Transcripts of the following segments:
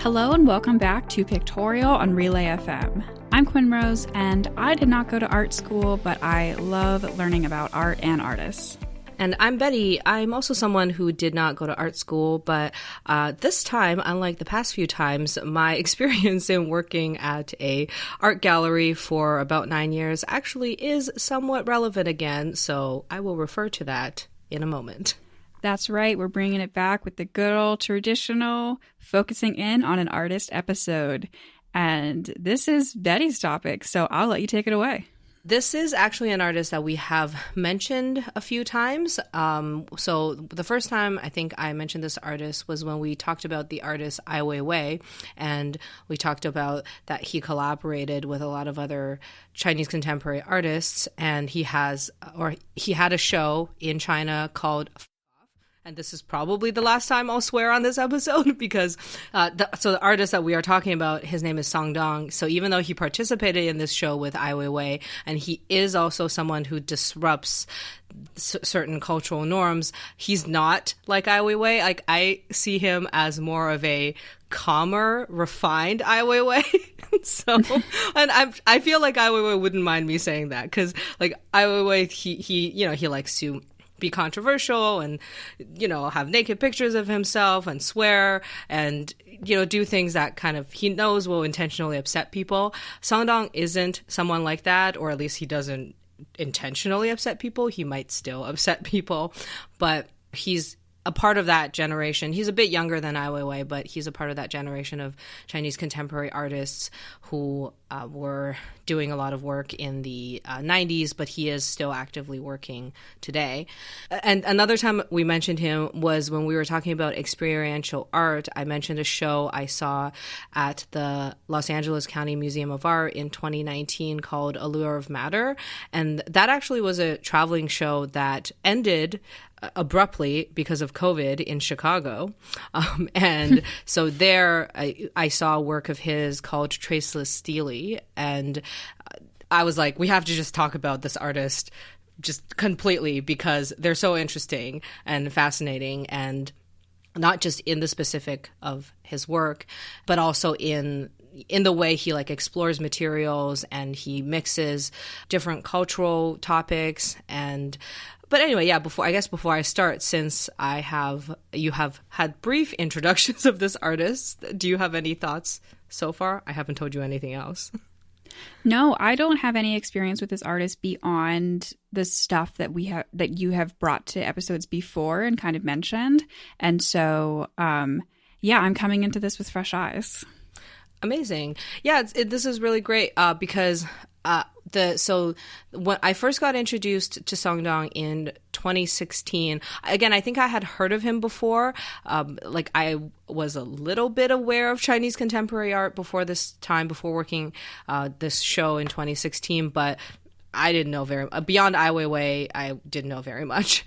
Hello and welcome back to Pictorial on Relay FM. I'm Quinn Rose, and I did not go to art school, but I love learning about art and artists. And I'm Betty. I'm also someone who did not go to art school, but this time, unlike the past few times, my experience in working at a art gallery for about 9 years actually is somewhat relevant again, so I will refer to that in a moment. That's right, we're bringing it back with the good old traditional focusing in on an artist episode. And this is Betty's topic, so I'll let you take it away. This is actually an artist that we have mentioned a few times. So the first time I think I mentioned this artist was when we talked about the artist Ai Weiwei, and we talked about that he collaborated with a lot of other Chinese contemporary artists, and he had a show in China called, and this is probably the last time I'll swear on this episode because the artist that we are talking about, his name is Song Dong. So even though he participated in this show with Ai Weiwei, and he is also someone who disrupts certain cultural norms, he's not like Ai Weiwei. Like, I see him as more of a calmer, refined Ai Weiwei. So, and I feel like Ai Weiwei wouldn't mind me saying that because, like, Ai Weiwei, he likes to be controversial and, have naked pictures of himself and swear and, do things that kind of he knows will intentionally upset people. Song Dong isn't someone like that, or at least he doesn't intentionally upset people. He might still upset people, but he's a part of that generation. He's a bit younger than Ai Weiwei, but he's a part of that generation of Chinese contemporary artists who were doing a lot of work in the 90s, but he is still actively working today. And another time we mentioned him was when we were talking about experiential art. I mentioned a show I saw at the Los Angeles County Museum of Art in 2019 called Allure of Matter. And that actually was a traveling show that ended abruptly because of COVID in Chicago. And so there I saw work of his called Traceless Steely. And I was like, we have to just talk about this artist just completely because they're so interesting and fascinating, and not just in the specific of his work, but also in the way he explores materials and he mixes different cultural topics. But anyway, yeah, before I start, since you have had brief introductions of this artist, do you have any thoughts so far? I haven't told you anything else. No, I don't have any experience with this artist beyond the stuff that you have brought to episodes before and kind of mentioned. And so, I'm coming into this with fresh eyes. Amazing. Yeah, this is really great because when I first got introduced to Song Dong in 2016, again, I think I had heard of him before. I was a little bit aware of Chinese contemporary art before working this show in 2016, but I didn't know beyond Ai Weiwei, I didn't know very much.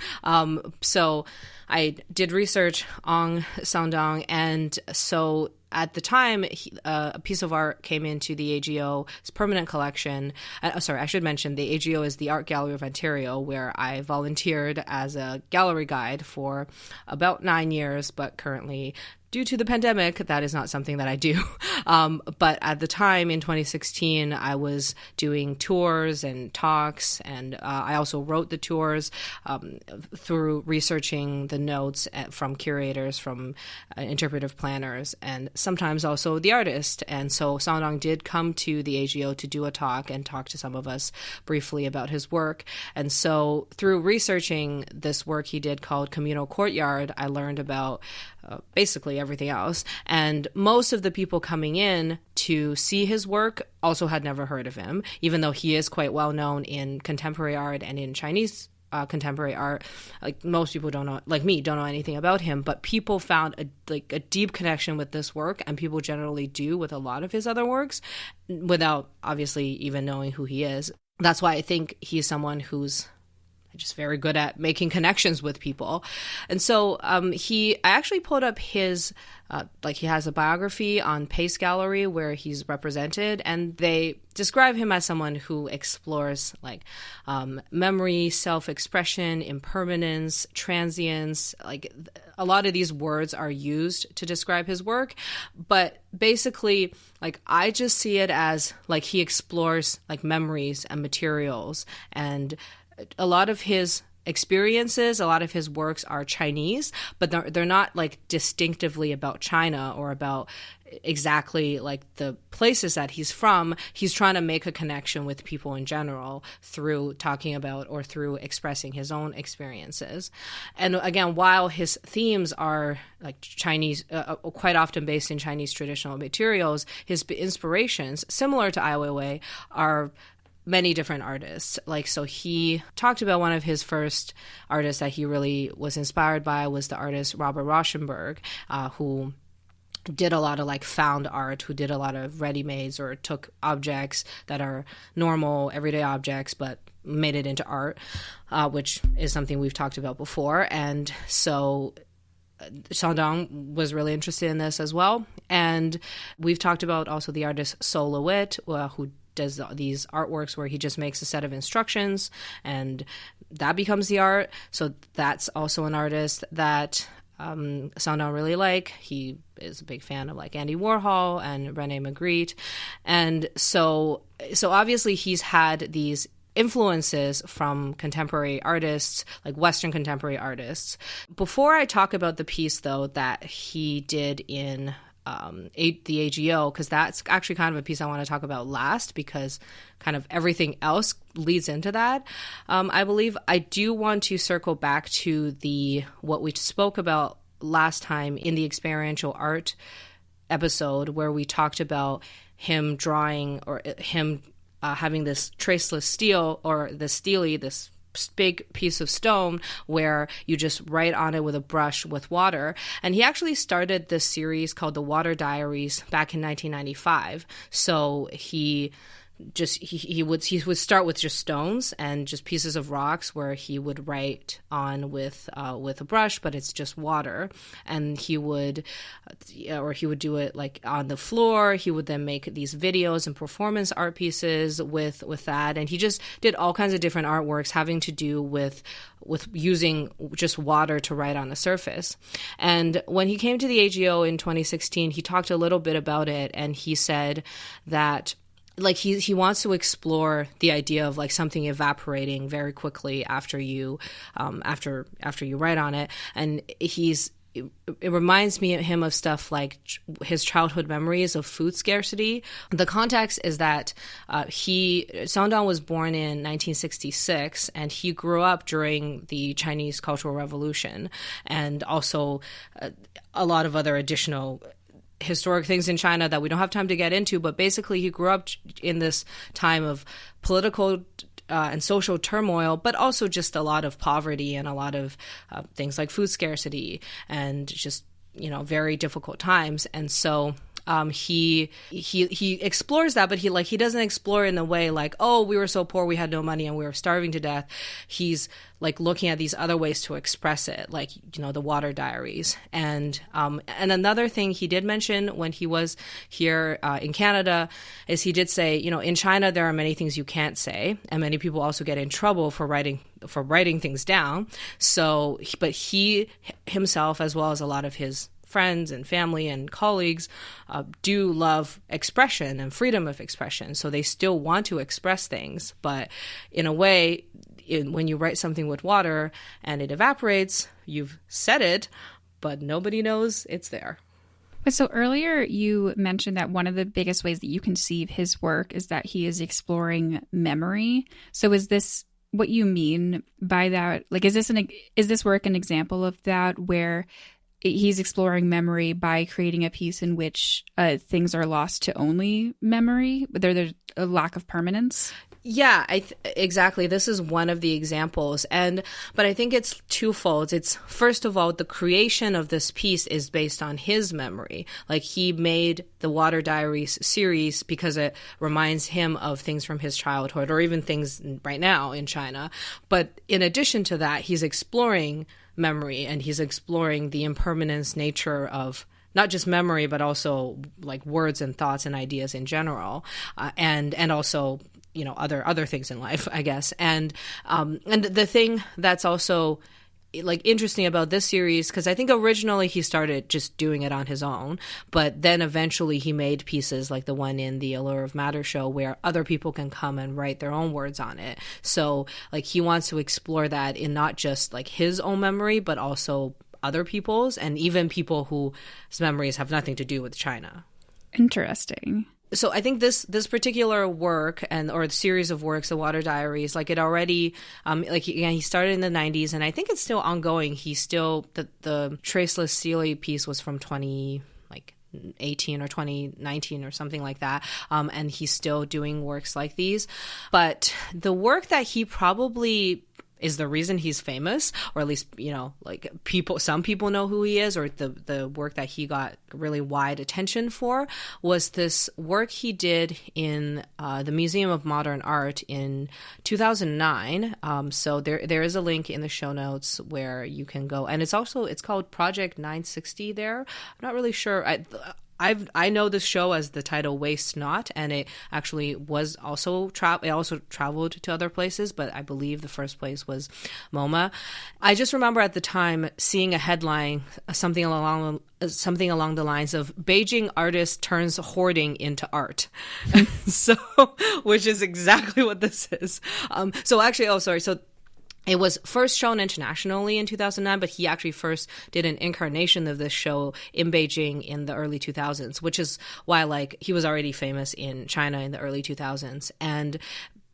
So I did research on Song Dong, and so at the time, a piece of art came into the AGO's permanent collection. I should mention the AGO is the Art Gallery of Ontario, where I volunteered as a gallery guide for about 9 years, but currently, due to the pandemic, that is not something that I do. But at the time in 2016, I was doing tours and talks, and I also wrote the tours through researching the notes from curators, from interpretive planners, and sometimes also the artist. And so Song Dong did come to the AGO to do a talk and talk to some of us briefly about his work. And so through researching this work he did called Communal Courtyard, I learned about basically everything else. And most of the people coming in to see his work also had never heard of him, even though he is quite well known in contemporary art and in Chinese contemporary art. Like, most people don't know anything about him, but people found a deep connection with this work, and people generally do with a lot of his other works without obviously even knowing who he is. That's why I think he's someone who's just very good at making connections with people. And so I actually pulled up his, he has a biography on Pace Gallery where he's represented, and they describe him as someone who explores memory, self-expression, impermanence, transience. A lot of these words are used to describe his work, but basically, I just see it as he explores memories and materials, and a lot of his experiences, a lot of his works are Chinese, but they're not distinctively about China or about exactly the places that he's from. He's trying to make a connection with people in general through talking about or through expressing his own experiences. And again, while his themes are Chinese, quite often based in Chinese traditional materials, his inspirations, similar to Ai Weiwei, are many different artists. So he talked about one of his first artists that he really was inspired by was the artist Robert Rauschenberg, who did a lot of found art, who did a lot of ready-mades or took objects that are normal, everyday objects, but made it into art, which is something we've talked about before. And so Shandong was really interested in this as well. And we've talked about also the artist So Lewitt, who does these artworks where he just makes a set of instructions and that becomes the art. So that's also an artist that Shandong really like. He is a big fan of Andy Warhol and Rene Magritte. And so obviously he's had these influences from contemporary artists, Western contemporary artists. Before I talk about the piece, though, that he did in the AGO, because that's actually kind of a piece I want to talk about last, because kind of everything else leads into that. I believe I do want to circle back to what we spoke about last time in the experiential art episode, where we talked about him drawing or him having this traceless steel, or the steely, this big piece of stone where you just write on it with a brush with water. And he actually started this series called The Water Diaries back in 1995. So he would start with just stones and just pieces of rocks where he would write on with a brush, but it's just water. And he would do it on the floor. He would then make these videos and performance art pieces with that. And he just did all kinds of different artworks having to do with using just water to write on the surface. And when he came to the AGO in 2016, he talked a little bit about it, and he said that he wants to explore the idea of something evaporating very quickly after you write on it. And it reminds him of stuff like his childhood memories of food scarcity. The context is that Shandong was born in 1966, and he grew up during the Chinese Cultural Revolution, and also a lot of other additional historic things in China that we don't have time to get into. But basically, he grew up in this time of political and social turmoil, but also just a lot of poverty and a lot of things like food scarcity and just, very difficult times. And so he explores that, but he doesn't explore in the way oh, we were so poor, we had no money and we were starving to death. He's looking at these other ways to express it, the Water Diaries. And another thing he did mention when he was here in Canada is he did say, in China there are many things you can't say, and many people also get in trouble for writing things down. So, but he himself, as well as a lot of his friends and family and colleagues, do love expression and freedom of expression. So they still want to express things, but in a way, when you write something with water and it evaporates, you've said it, but nobody knows it's there. But so earlier you mentioned that one of the biggest ways that you conceive his work is that he is exploring memory. So is this what you mean by that? Is this work an example of that, where he's exploring memory by creating a piece in which things are lost to only memory, but there's a lack of permanence? Yeah, exactly. This is one of the examples. But I think it's twofold. It's, first of all, the creation of this piece is based on his memory. Like, he made the Water Diaries series because it reminds him of things from his childhood or even things right now in China. But in addition to that, he's exploring memory, and he's exploring the impermanence nature of not just memory, but also like words and thoughts and ideas in general, and also, you know, other things in life, I guess. And the thing that's also like interesting about this series, because I think originally he started just doing it on his own, but then eventually he made pieces like the one in the Allure of Matter show where other people can come and write their own words on it. So like he wants to explore that in not just like his own memory, but also other people's, and even people whose memories have nothing to do with China. Interesting. So I think this particular work or the series of works, the Water Diaries, like it already, he started in the 90s, and I think it's still ongoing. He's still, the Traceless Sealy piece was from 2018 or 2019 or something like that. And he's still doing works like these. But the work that he probably is the reason he's famous, or at least, you know, like some people know who he is, or the work that he got really wide attention for was this work he did in the Museum of Modern Art in 2009. So there is a link in the show notes where you can go, and it's called Project 960 there. I'm not really sure. I know this show as the title Waste Not, and it actually was also it also traveled to other places, but I believe the first place was MoMA. I just remember at the time seeing a headline, something along the lines of "Beijing artist turns hoarding into art," so which is exactly what this is. So it was first shown internationally in 2009, but he actually first did an incarnation of this show in Beijing in the early 2000s, which is why like he was already famous in China in the early 2000s. And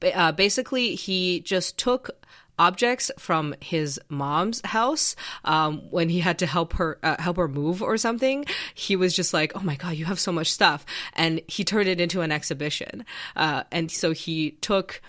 basically he just took objects from his mom's house when he had to help her move or something. He was just like, oh my God, you have so much stuff. And he turned it into an exhibition. And so he took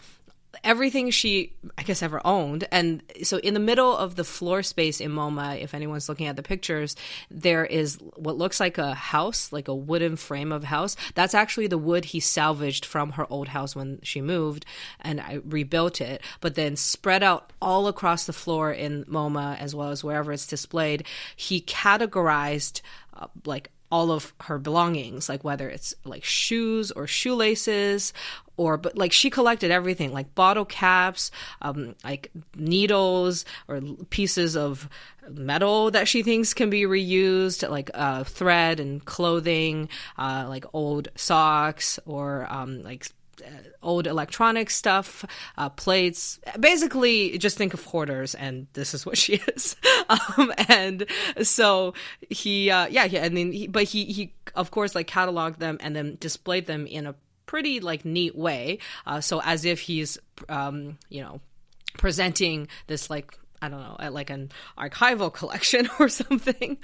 everything she, I guess, ever owned. And so in the middle of the floor space in MoMA, if anyone's looking at the pictures, there is what looks like a house, like a wooden frame of a house. That's actually the wood he salvaged from her old house when she moved, and I rebuilt it. But then spread out all across the floor in MoMA, as well as wherever it's displayed, he categorized like all of her belongings, like whether it's like shoes or shoelaces, but like she collected everything, like bottle caps, like needles or pieces of metal that she thinks can be reused, like thread and clothing, like old socks or old electronic stuff, plates. Basically, just think of hoarders, and this is what she is. And so he of course like cataloged them and then displayed them in a pretty like neat way. So as if he's presenting this like, I don't know, like an archival collection or something.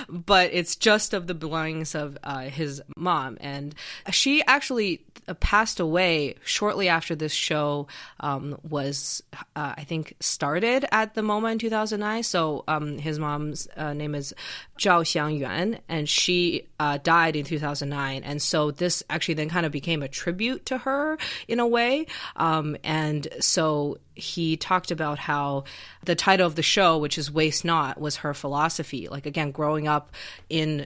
But it's just of the belongings of his mom. And she actually passed away shortly after this show was, I think, started at the MoMA in 2009. So his mom's name is Zhao Xiangyuan, and she died in 2009. And so this actually then kind of became a tribute to her in a way. And so he talked about how the title of the show, which is Waste Not, was her philosophy. Like, again, growing up in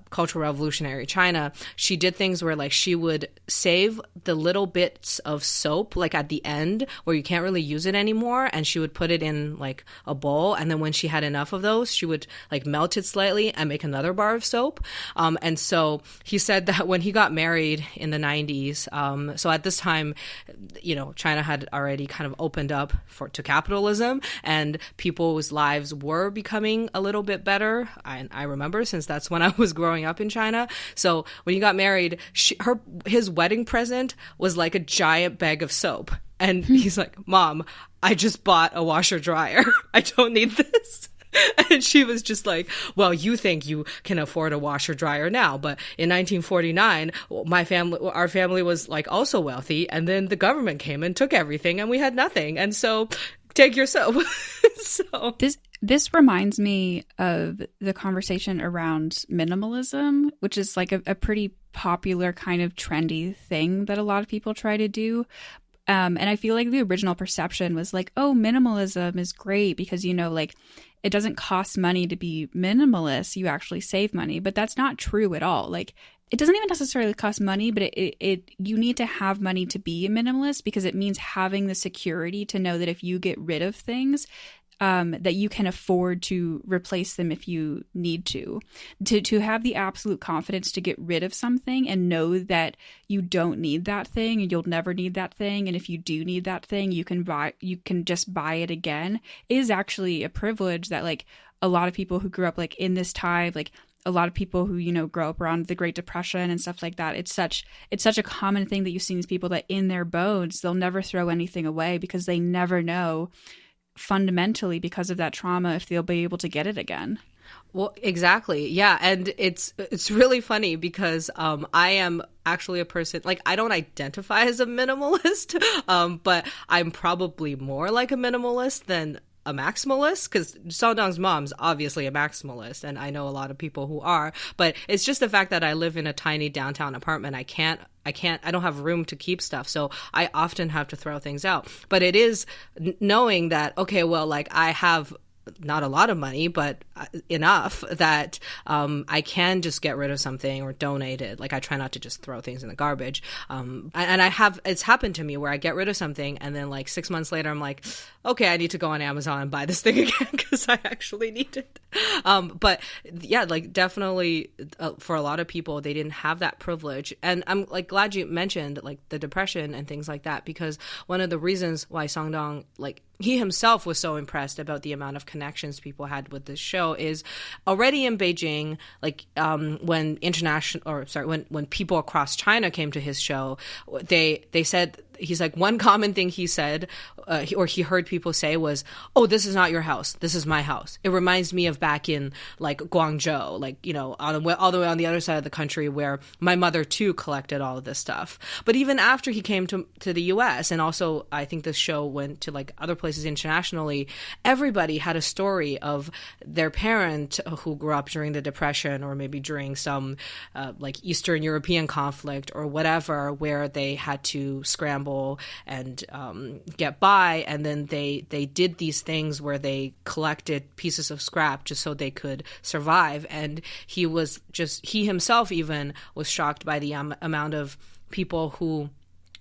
cultural revolutionary China, she did things where like she would save the little bits of soap like at the end where you can't really use it anymore, and she would put it in like a bowl, and then when she had enough of those, she would like melt it slightly and make another bar of soap. And so he said that when he got married in the 90s, so at this time, you know, China had already kind of opened up to capitalism, and people's lives were becoming a little bit better. I remember, since that's when I was growing up in China. So when he got married, his wedding present was like a giant bag of soap. And he's like, Mom, I just bought a washer dryer. I don't need this. And she was just like, well, you think you can afford a washer dryer now, but in 1949, our family was like also wealthy, and then the government came and took everything, and we had nothing, and so take your soap. So this reminds me of the conversation around minimalism, which is like a pretty popular kind of trendy thing that a lot of people try to do. And I feel like the original perception was like, oh, minimalism is great because, like, it doesn't cost money to be minimalist. You actually save money. But that's not true at all. Like, it doesn't even necessarily cost money, but you need to have money to be a minimalist because it means having the security to know that if you get rid of things, that you can afford to replace them if you need to have the absolute confidence to get rid of something and know that you don't need that thing and you'll never need that thing. And if you do need that thing, you can just buy it again, is actually a privilege that like a lot of people who grew up like in this time, like a lot of people who, grow up around the Great Depression and stuff like that. It's such a common thing that you see these people that in their bones, they'll never throw anything away because they never know fundamentally because of that trauma if they'll be able to get it again. Well, exactly. Yeah. And it's really funny because I am actually a person, like, I don't identify as a minimalist, but I'm probably more like a minimalist than a maximalist, because Songdong's mom's obviously a maximalist, and I know a lot of people who are, but it's just the fact that I live in a tiny downtown apartment. I don't have room to keep stuff. So I often have to throw things out. But it is knowing that, okay, well, like I have not a lot of money, but enough that I can just get rid of something or donate it. Like I try not to just throw things in the garbage. And it's happened to me where I get rid of something and then like 6 months later, I'm like, okay, I need to go on Amazon and buy this thing again because I actually need it. But yeah, like definitely for a lot of people, they didn't have that privilege. And I'm like glad you mentioned like the depression and things like that, because one of the reasons why Songdong, like he himself was so impressed about the amount of connections people had with this show is already in Beijing, like when people across China came to his show, they said, he's like, one common thing he said or he heard people say was, oh, this is not your house, this is my house. It reminds me of back in like Guangzhou, like, all the way on the other side of the country where my mother too collected all of this stuff. But even after he came to the US, and also I think this show went to like other places internationally, everybody had a story of their parent who grew up during the Depression or maybe during some like Eastern European conflict or whatever, where they had to scramble and get by, and then they did these things where they collected pieces of scrap just so they could survive. And he himself even was shocked by the amount of people who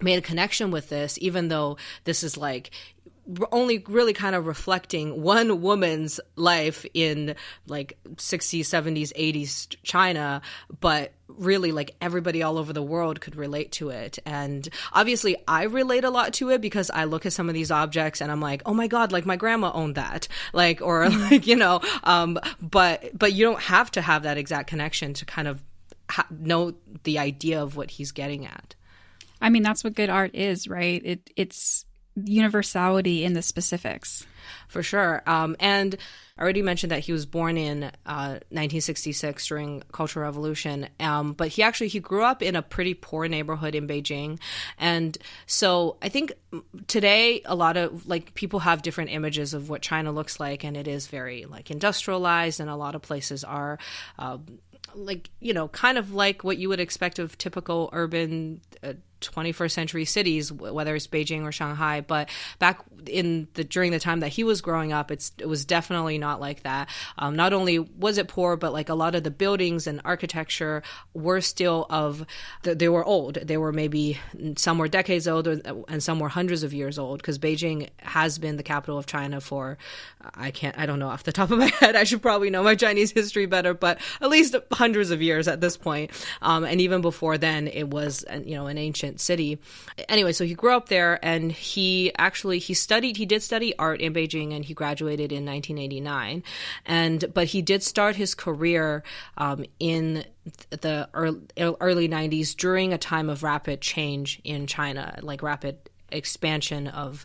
made a connection with this, even though this is like only really kind of reflecting one woman's life in like 60s, 70s, 80s China, but really like everybody all over the world could relate to it. And obviously I relate a lot to it because I look at some of these objects and I'm like, oh my God, like my grandma owned that, like, or like, but you don't have to have that exact connection to kind of know the idea of what he's getting at. I mean, that's what good art is, right? It's universality in the specifics. For sure. And I already mentioned that he was born in 1966 during Cultural Revolution. But he grew up in a pretty poor neighborhood in Beijing. And so I think today a lot of like people have different images of what China looks like, and it is very like industrialized, and a lot of places are like, kind of like what you would expect of typical urban 21st century cities, whether it's Beijing or Shanghai. But back during the time that he was growing up, it was definitely not like that. Not only was it poor, but like a lot of the buildings and architecture were still they were old. They were maybe, some were decades old and some were hundreds of years old, because Beijing has been the capital of China for, I don't know off the top of my head. I should probably know my Chinese history better, but at least hundreds of years at this point. And even before then, it was, an ancient city. Anyway, so he grew up there, and he did study art in Beijing, and he graduated in 1989. But he did start his career in the early 90s during a time of rapid change in China, like rapid expansion of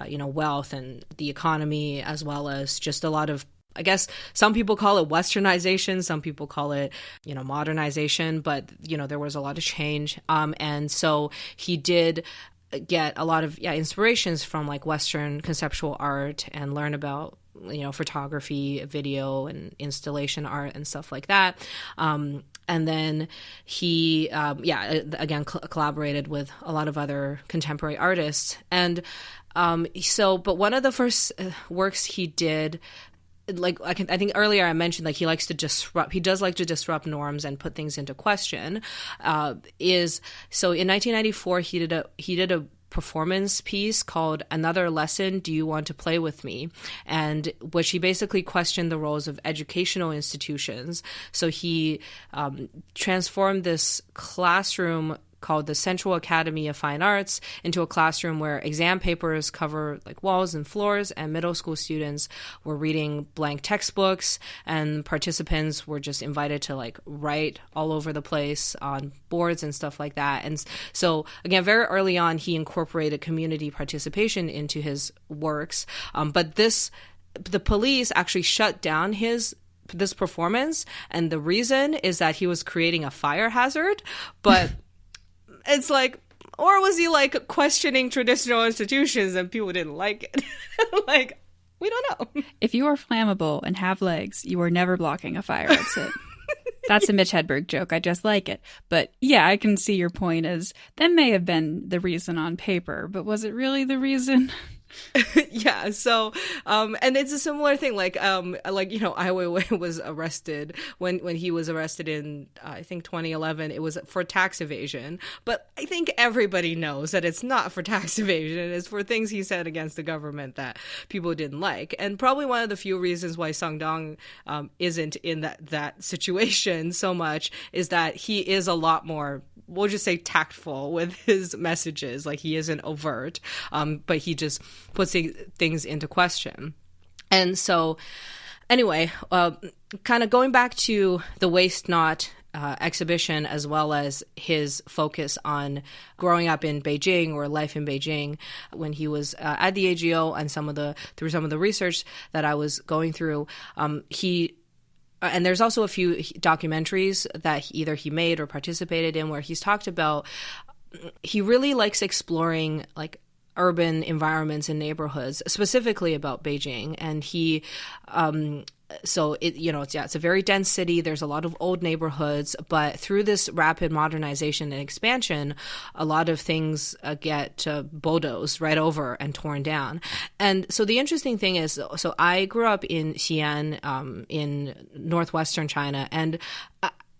wealth and the economy, as well as just a lot of I guess some people call it westernization, some people call it, modernization, but, there was a lot of change. And so he did get a lot of inspirations from like Western conceptual art and learn about photography, video, and installation art and stuff like that. And then he, again, collaborated with a lot of other contemporary artists. And but one of the first works he did, like I think earlier I mentioned, like he does like to disrupt norms and put things into question. So in 1994 he did a performance piece called Another Lesson, Do You Want to Play With Me? And which he basically questioned the roles of educational institutions. So he transformed this classroom called the Central Academy of Fine Arts into a classroom where exam papers cover like walls and floors, and middle school students were reading blank textbooks, and participants were just invited to like write all over the place on boards and stuff like that. And so again, very early on, he incorporated community participation into his works. But the police actually shut down this performance, and the reason is that he was creating a fire hazard. But it's like, or was he like questioning traditional institutions and people didn't like it? Like, we don't know. If you are flammable and have legs, you are never blocking a fire exit. That's a Mitch Hedberg joke. I just like it. But yeah, I can see your point as that may have been the reason on paper, but was it really the reason? Yeah. So, and it's a similar thing. Like, Ai Weiwei was arrested when he was arrested in, I think 2011, it was for tax evasion. But I think everybody knows that it's not for tax evasion. It's for things he said against the government that people didn't like. And probably one of the few reasons why Sangdong, isn't in that situation so much is that he is a lot more, we'll just say, tactful with his messages. Like, he isn't overt, but he just puts things into question. And so anyway, kind of going back to the Waste Not exhibition, as well as his focus on growing up in Beijing or life in Beijing when he was at the AGO, and through some of the research that I was going through, and there's also a few documentaries that either he made or participated in where he's talked about, he really likes exploring like urban environments and neighborhoods, specifically about Beijing. And he, it's a very dense city. There's a lot of old neighborhoods, but through this rapid modernization and expansion, a lot of things get bulldozed right over and torn down. And so the interesting thing is, so I grew up in Xi'an, in northwestern China, and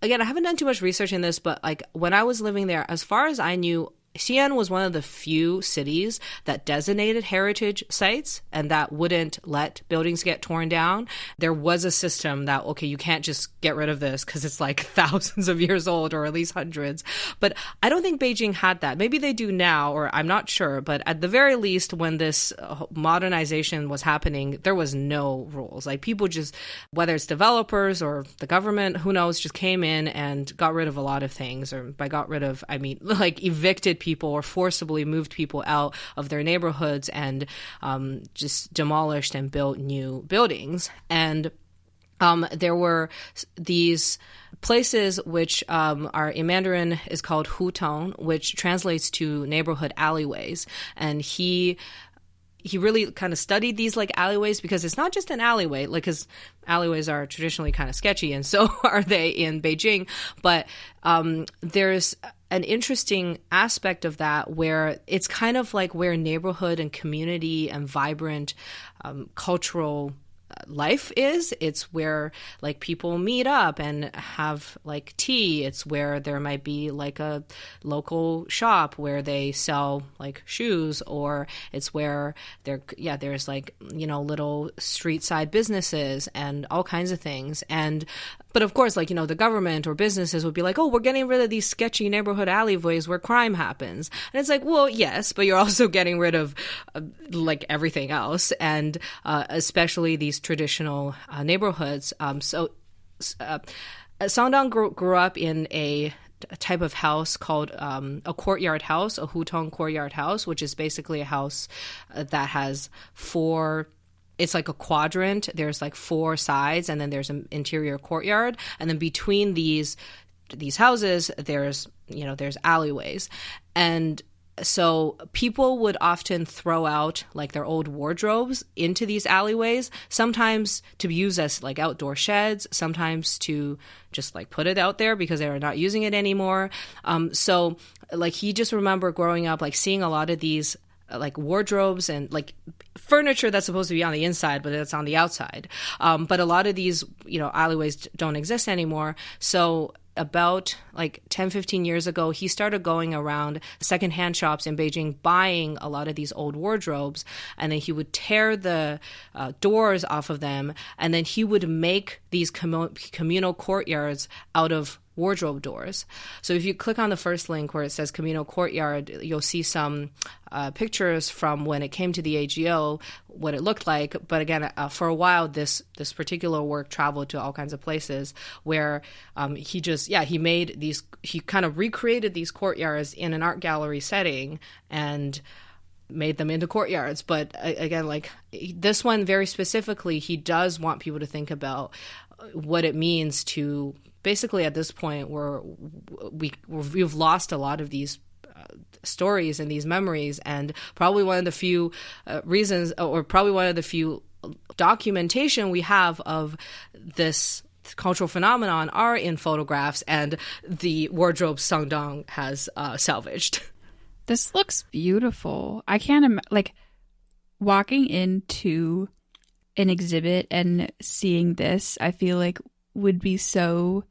again, I haven't done too much research in this, but like when I was living there, as far as I knew, Xi'an was one of the few cities that designated heritage sites and that wouldn't let buildings get torn down. There was a system that, okay, you can't just get rid of this because it's like thousands of years old, or at least hundreds. But I don't think Beijing had that. Maybe they do now, or I'm not sure. But at the very least, when this modernization was happening, there was no rules. Like, people just, whether it's developers or the government, who knows, just came in and got rid of a lot of things. Or by got rid of, I mean like evicted people or forcibly moved people out of their neighborhoods and just demolished and built new buildings. And there were these places which are in Mandarin is called hutong, which translates to neighborhood alleyways. And he really kind of studied these like alleyways, because it's not just an alleyway, like, because alleyways are traditionally kind of sketchy, and so are they in Beijing. But there's an interesting aspect of that where it's kind of like where neighborhood and community and vibrant cultural life is. It's where like people meet up and have like tea. It's where there might be like a local shop where they sell like shoes, or it's where there's like, little street side businesses and all kinds of things. But of course, like, the government or businesses would be like, oh, we're getting rid of these sketchy neighborhood alleyways where crime happens. And it's like, well, yes, but you're also getting rid of like everything else, and especially these traditional neighborhoods. Sangdong grew up in a type of house called a courtyard house, a hutong courtyard house, which is basically a house that has 4 it's like a quadrant. There's like 4 sides, and then there's an interior courtyard, and then between these houses there's alleyways. And so people would often throw out like their old wardrobes into these alleyways, sometimes to be used as like outdoor sheds, sometimes to just like put it out there because they were not using it anymore. So like he just remember growing up, like seeing a lot of these like wardrobes and like furniture that's supposed to be on the inside, but it's on the outside. But a lot of these, alleyways don't exist anymore. So about like 10-15 years ago, he started going around secondhand shops in Beijing buying a lot of these old wardrobes, and then he would tear the doors off of them, and then he would make these communal courtyards out of wardrobe doors. So if you click on the first link where it says Communal Courtyard, you'll see some pictures from when it came to the AGO, what it looked like. But again, for a while, this particular work traveled to all kinds of places where he kind of recreated these courtyards in an art gallery setting and made them into courtyards. But again, like this one very specifically, he does want people to think about what it means to basically at this point where we've lost a lot of these stories and these memories, and probably one of the few reasons, or probably one of the few documentation we have of this cultural phenomenon are in photographs and the wardrobe Sangdong has salvaged. This looks beautiful. I can't like walking into an exhibit and seeing this, I feel like would be so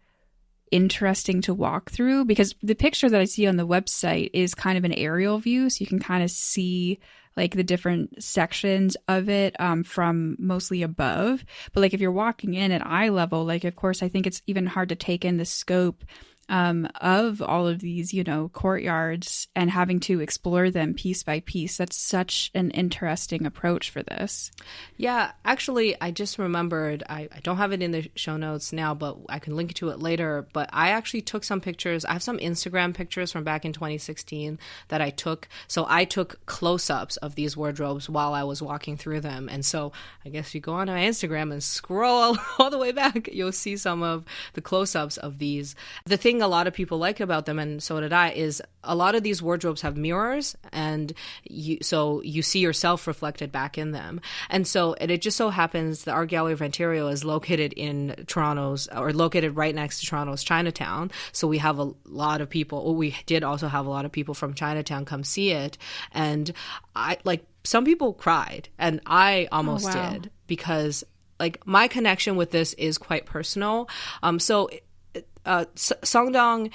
interesting to walk through, because the picture that I see on the website is kind of an aerial view, so you can kind of see like the different sections of it from mostly above. But like if you're walking in at eye level, like of course I think it's even hard to take in the scope of all of these, courtyards and having to explore them piece by piece. That's such an interesting approach for this. Yeah, actually, I just remembered, I don't have it in the show notes now, but I can link to it later. But I actually took some pictures. I have some Instagram pictures from back in 2016 that I took. So I took close-ups of these wardrobes while I was walking through them. And so I guess you go on my Instagram and scroll all the way back, you'll see some of the close-ups of these. The thing a lot of people like about them, and so did I, is a lot of these wardrobes have mirrors, and you see yourself reflected back in them. And so it just so happens the Art Gallery of Ontario is located located right next to Toronto's Chinatown. So we have a lot of people. We did also have a lot of people from Chinatown come see it, and some people cried, and I almost did, because like my connection with this is quite personal. Sangdong,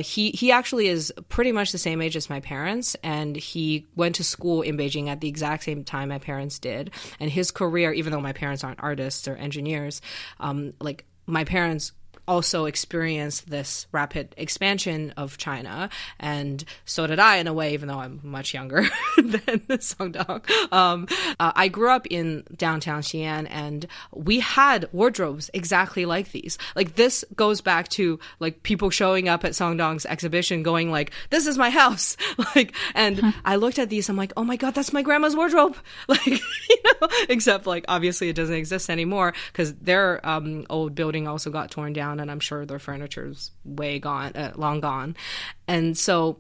he actually is pretty much the same age as my parents, and he went to school in Beijing at the exact same time my parents did. And his career, even though my parents aren't artists or engineers, like my parents also experienced this rapid expansion of China, and so did I in a way, even though I'm much younger than Sangdong. I grew up in downtown Xi'an, and we had wardrobes exactly like these. Like this goes back to like people showing up at Sangdong's exhibition going like, "This is my house." And I looked at these, I'm like, "Oh my God, that's my grandma's wardrobe." Except like obviously it doesn't exist anymore because their old building also got torn down, and I'm sure their furniture's long gone. And so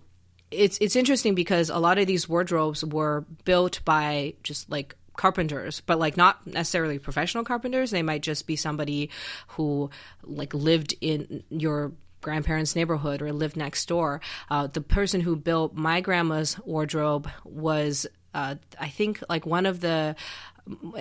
it's interesting because a lot of these wardrobes were built by just like carpenters, but like not necessarily professional carpenters. They might just be somebody who like lived in your grandparents' neighborhood or lived next door. The person who built my grandma's wardrobe was I think like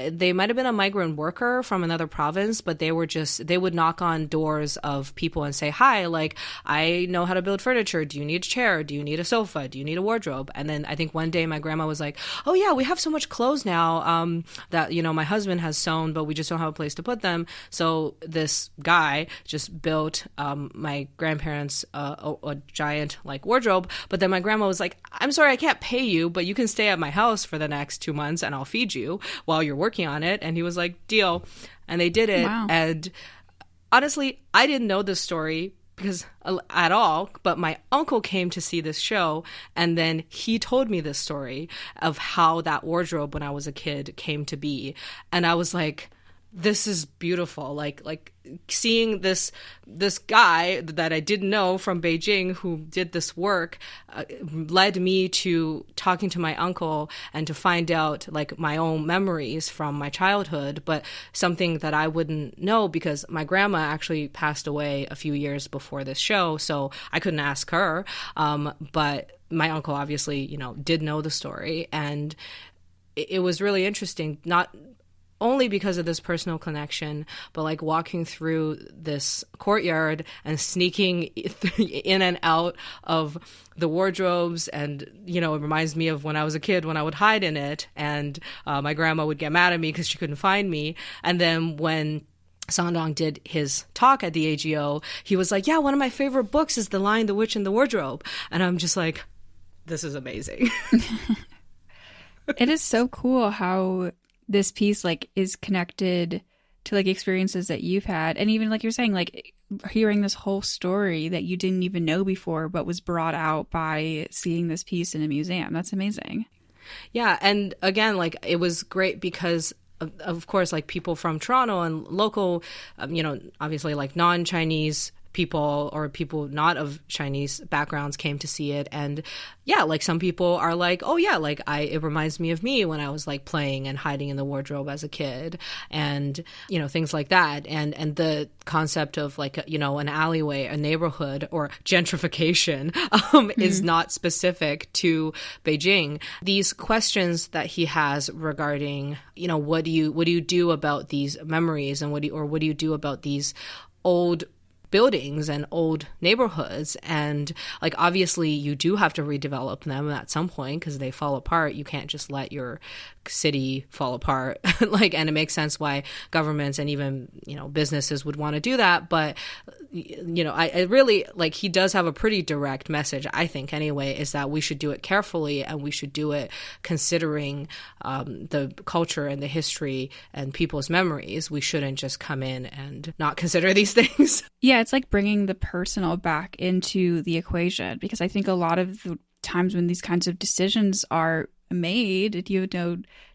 they might have been a migrant worker from another province, but they would knock on doors of people and say, "Hi, like, I know how to build furniture. Do you need a chair? Do you need a sofa? Do you need a wardrobe?" And then I think one day my grandma was like, "Oh yeah, we have so much clothes now that, my husband has sewn, but we just don't have a place to put them." So this guy just built my grandparents a giant like wardrobe. But then my grandma was like, "I'm sorry, I can't pay you, but you can stay at my house for the next 2 months and I'll feed you while you're working on it." And he was like, "Deal." And they did it. Wow. And honestly, I didn't know this story because at all, but my uncle came to see this show, and then he told me this story of how that wardrobe when I was a kid came to be. And I was like, this is beautiful. Like seeing this guy that I didn't know from Beijing who did this work led me to talking to my uncle and to find out like my own memories from my childhood, but something that I wouldn't know because my grandma actually passed away a few years before this show, so I couldn't ask her. But my uncle obviously, did know the story, and it was really interesting, not only because of this personal connection, but like walking through this courtyard and sneaking in and out of the wardrobes. And, it reminds me of when I was a kid, when I would hide in it, and my grandma would get mad at me because she couldn't find me. And then when Sandong did his talk at the AGO, he was like, yeah, one of my favorite books is The Lion, the Witch, and the Wardrobe. And I'm just like, this is amazing. It is so cool how this piece like is connected to like experiences that you've had, and even like you're saying, like hearing this whole story that you didn't even know before but was brought out by seeing this piece in a museum. That's amazing. Yeah, and again, like it was great because of course like people from Toronto and local obviously like non-Chinese people or people not of Chinese backgrounds came to see it. And yeah, like some people are like, oh yeah, like it reminds me of me when I was like playing and hiding in the wardrobe as a kid, and things like that. And the concept of like an alleyway, a neighborhood, or gentrification is not specific to Beijing. These questions that he has regarding what do you do about these memories, and what do you do about these old buildings and old neighborhoods. And like obviously you do have to redevelop them at some point because they fall apart. You can't just let your city fall apart. And it makes sense why governments and even businesses would want to do that. But I really like, he does have a pretty direct message, I think anyway, is that we should do it carefully, and we should do it considering the culture and the history and people's memories. We shouldn't just come in and not consider these things. Yeah, it's like bringing the personal back into the equation, because I think a lot of the times when these kinds of decisions are made,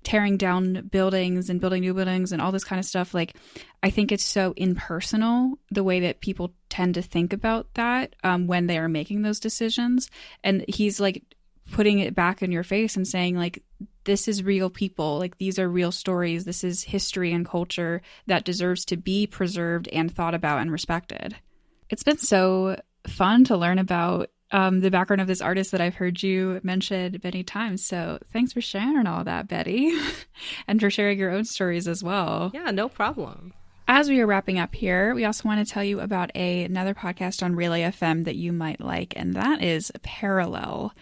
tearing down buildings and building new buildings and all this kind of stuff, like I think it's so impersonal the way that people tend to think about that when they are making those decisions. And he's like putting it back in your face and saying like, this is real people, like these are real stories, this is history and culture that deserves to be preserved and thought about and respected. It's been so fun to learn about the background of this artist that I've heard you mention many times. So thanks for sharing all that, Betty, and for sharing your own stories as well. Yeah, no problem. As we are wrapping up here, we also want to tell you about another podcast on Relay FM that you might like, and that is Parallel.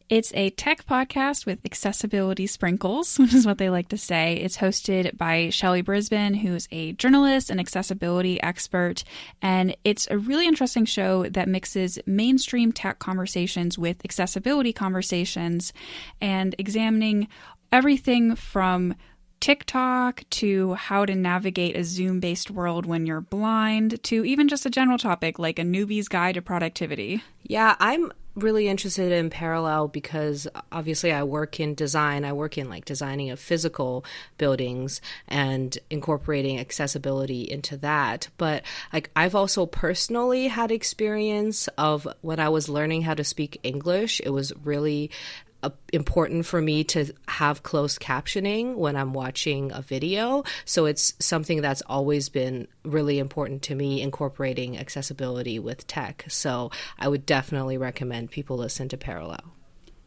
It's a tech podcast with accessibility sprinkles, which is what they like to say. It's hosted by Shelley Brisbane, who's a journalist and accessibility expert. And it's a really interesting show that mixes mainstream tech conversations with accessibility conversations and examining everything from TikTok to how to navigate a Zoom-based world when you're blind to even just a general topic like a newbie's guide to productivity. Yeah, I'm really interested in Parallel because obviously I work in design. I work in like designing of physical buildings and incorporating accessibility into that. But like I've also personally had experience of when I was learning how to speak English, it was really important for me to have closed captioning when I'm watching a video. So it's something that's always been really important to me, incorporating accessibility with tech. So I would definitely recommend people listen to Parallel.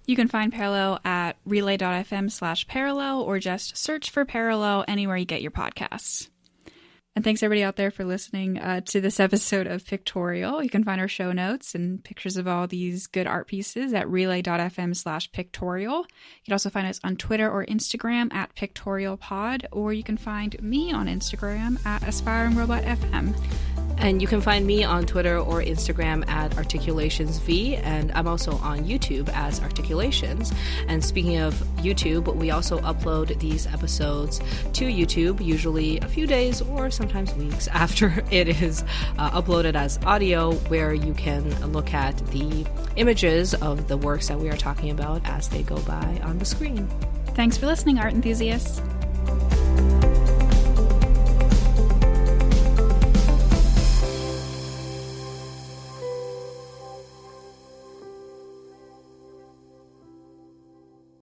You can find Parallel at relay.fm/parallel or just search for Parallel anywhere you get your podcasts. And thanks everybody out there for listening to this episode of Pictorial. You can find our show notes and pictures of all these good art pieces at relay.fm/pictorial. You can also find us on Twitter or Instagram at PictorialPod, or you can find me on Instagram at AspiringRobotFM. And you can find me on Twitter or Instagram at ArticulationsV, and I'm also on YouTube as Articulations. And speaking of YouTube, we also upload these episodes to YouTube, usually a few days or sometimes weeks after it is uploaded as audio, where you can look at the images of the works that we are talking about as they go by on the screen. Thanks for listening, art enthusiasts.